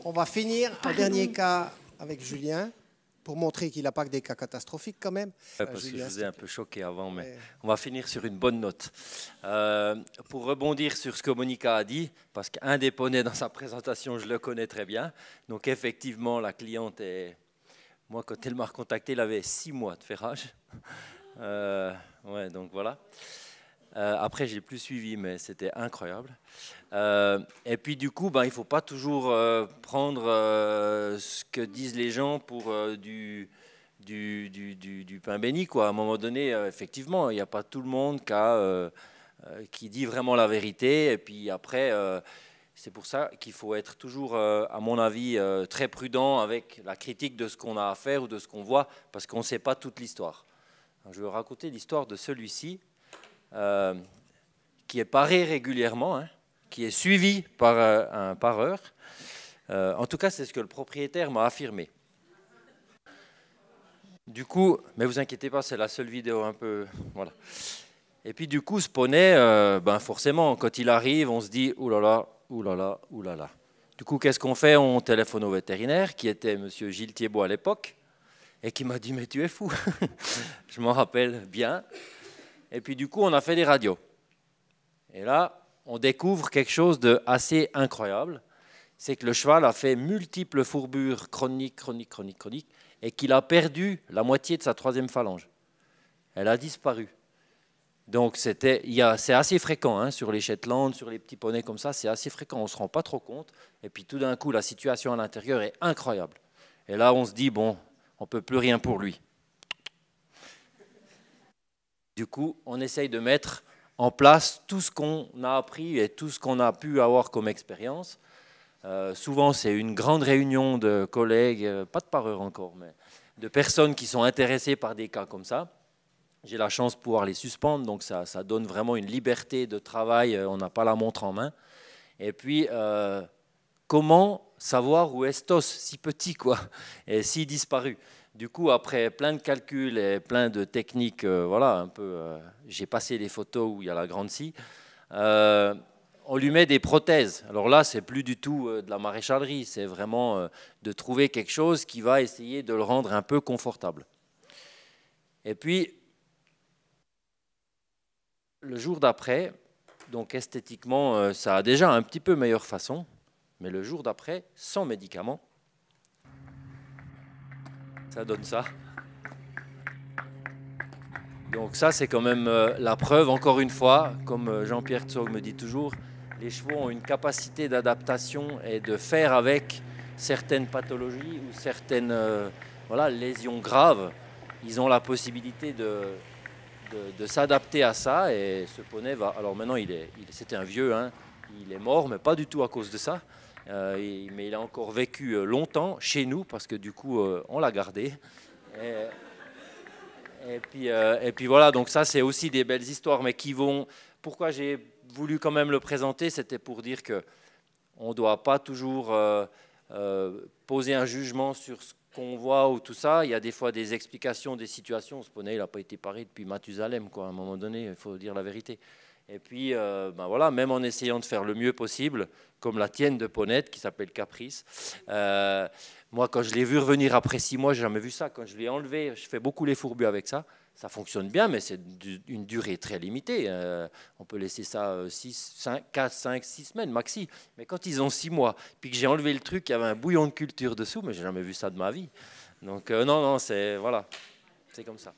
On va finir un dernier cas avec Julien, pour montrer qu'il n'a pas que des cas catastrophiques quand même. Parce que je vous ai un peu choqué avant, mais on va finir sur une bonne note. Pour rebondir sur ce que Monica a dit, parce qu'un des poneys dans sa présentation, je le connais très bien. Donc effectivement, la cliente est... Moi, quand elle m'a recontacté, elle avait 6 mois de ferrage. Ouais, donc voilà. Après, j'ai plus suivi, mais c'était incroyable. Et puis du coup, il ne faut pas toujours prendre ce que disent les gens pour du pain béni, quoi. À un moment donné, effectivement, il n'y a pas tout le monde qui dit vraiment la vérité. Et puis après, c'est pour ça qu'il faut être toujours, à mon avis, très prudent avec la critique de ce qu'on a à faire ou de ce qu'on voit, parce qu'on ne sait pas toute l'histoire. Je vais raconter l'histoire de celui-ci, qui est paré régulièrement, hein, qui est suivi par un pareur. En tout cas, c'est ce que le propriétaire m'a affirmé. Du coup, mais vous inquiétez pas, c'est la seule vidéo un peu... Voilà. Et puis du coup, ce poney, forcément, quand il arrive, on se dit « oulala, oulala, oulala ». Du coup, qu'est-ce qu'on fait? On téléphone au vétérinaire, qui était M. Gilles Thiebaud à l'époque, et qui m'a dit « mais tu es fou ». Je m'en rappelle bien. Et puis du coup, on a fait des radios. Et là, on découvre quelque chose d'assez incroyable. C'est que le cheval a fait multiples fourbures chroniques, et qu'il a perdu la moitié de sa 3e phalange. Elle a disparu. Donc c'est assez fréquent, hein, sur les Shetland, sur les petits poneys comme ça, c'est assez fréquent, on ne se rend pas trop compte. Et puis tout d'un coup, la situation à l'intérieur est incroyable. Et là, on se dit, bon, on ne peut plus rien pour lui. Du coup, on essaye de mettre en place tout ce qu'on a appris et tout ce qu'on a pu avoir comme expérience. Souvent, c'est une grande réunion de collègues, pas de pareurs encore, mais de personnes qui sont intéressées par des cas comme ça. J'ai la chance de pouvoir les suspendre, donc ça donne vraiment une liberté de travail, on n'a pas la montre en main. Et puis, comment savoir où est Stos, si petit, quoi, et si disparu? Du coup, après plein de calculs et plein de techniques, voilà, un peu, j'ai passé des photos où il y a la grande scie. On lui met des prothèses. Alors là, c'est plus du tout de la maréchalerie, c'est vraiment de trouver quelque chose qui va essayer de le rendre un peu confortable. Et puis, le jour d'après, donc esthétiquement, ça a déjà un petit peu meilleure façon, mais le jour d'après, sans médicaments, ça donne ça. Donc ça, c'est quand même la preuve, encore une fois, comme Jean-Pierre Tsog me dit toujours, les chevaux ont une capacité d'adaptation et de faire avec certaines pathologies ou certaines lésions graves. Ils ont la possibilité de s'adapter à ça, et ce poney va... Alors maintenant, c'était un vieux, hein, il est mort, mais pas du tout à cause de ça. Mais il a encore vécu longtemps chez nous, parce que du coup, on l'a gardé. Et puis voilà, donc ça, c'est aussi des belles histoires, mais qui vont... Pourquoi j'ai voulu quand même le présenter, c'était pour dire qu'on ne doit pas toujours poser un jugement sur ce qu'on voit ou tout ça. Il y a des fois des explications, des situations. Ce poney, il n'a pas été paré depuis Mathusalem, quoi. À un moment donné, il faut dire la vérité. Et puis, voilà, même en essayant de faire le mieux possible, comme la tienne de Ponette, qui s'appelle Caprice. Moi, quand je l'ai vu revenir après 6 mois, je n'ai jamais vu ça. Quand je l'ai enlevé, je fais beaucoup les fourbus avec ça. Ça fonctionne bien, mais c'est une durée très limitée. On peut laisser ça 4, 5, 6 semaines maxi. Mais quand ils ont 6 mois, puis que j'ai enlevé le truc, il y avait un bouillon de culture dessous, mais je n'ai jamais vu ça de ma vie. Donc non, c'est voilà, c'est comme ça.